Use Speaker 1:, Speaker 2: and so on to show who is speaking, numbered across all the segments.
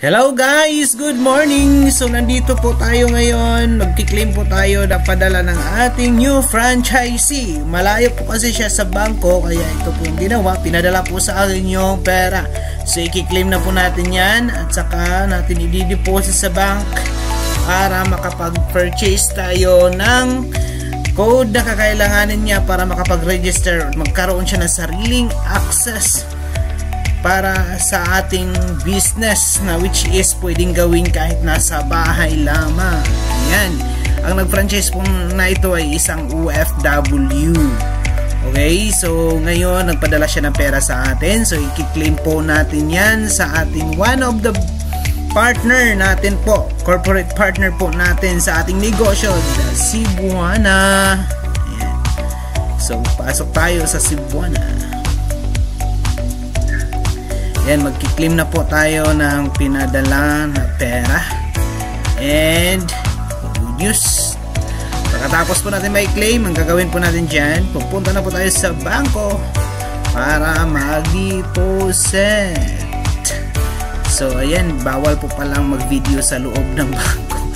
Speaker 1: Hello guys! Good morning! So nandito po tayo ngayon, magki-claim po tayo na padala ng ating new franchisee. Malayo po kasi siya sa bangko, kaya ito po yung ginawa, pinadala po sa akin yung pera. So i-claim na po natin yan at saka natin i-deposit sa bank para makapag-purchase tayo ng code na kakailanganin niya para makapag-register. Magkaroon siya ng sariling access para sa ating business na which is pwedeng gawin kahit nasa bahay lamang. Ayan. Ang nag-franchise po na ito ay isang OFW. Okay, so ngayon nagpadala siya ng pera sa atin. So i-claim po natin yan sa ating one of the partner natin po, corporate partner po natin sa ating negosyo, Cebuana. Ayan. So pasok tayo sa Cebuana. Yan, magki-claim na po tayo ng pinadala na pera. And good news, pagkatapos po natin may claim, ang gagawin po natin dyan, pupunta na po tayo sa bangko para mag-deposit. So ayan, bawal po palang mag-video sa loob ng bangko,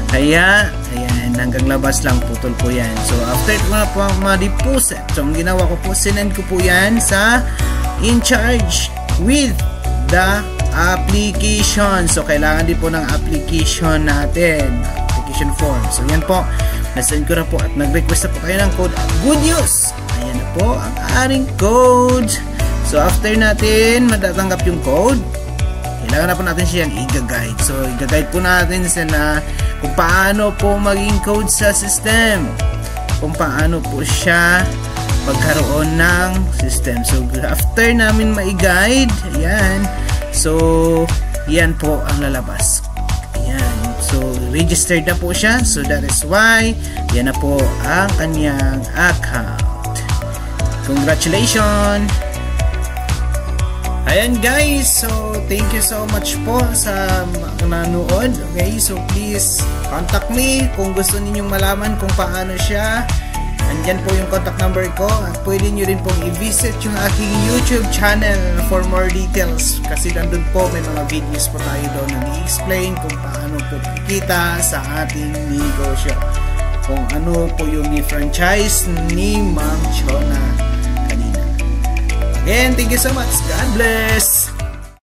Speaker 1: kaya ayan, hanggang labas lang, putol po yan. So after ko na po ma-deposit, so ang ginawa ko po, sinend ko po yan sa in charge with the application. So kailangan din po ng application natin, application form. So yan po, nasend ko na po at nag-request na po kayo ng code. Good news, ayan na po ang ating code. So after natin matatanggap yung code, kailangan na po natin siyang i-guide. So i-guide po natin sila kung paano po maging code sa system, kung paano po siya pagkaroon ng system. So after namin ma-guide, ayan, so yan po ang lalabas. Ayan, so registered na po siya. So that is why yan na po ang kanyang account. Congratulations! Ayan guys, so thank you so much po sa nanood. Okay, so please contact me kung gusto ninyong malaman kung paano siya. Andyan po yung contact number ko at pwede nyo rin pong i-visit yung aking YouTube channel for more details, kasi nandun po may mga videos po tayo doon na i-explain kung paano po kita sa ating negosyo, kung ano po yung i-franchise ni Ma'am Chona kanina. Again, thank you so much. God bless!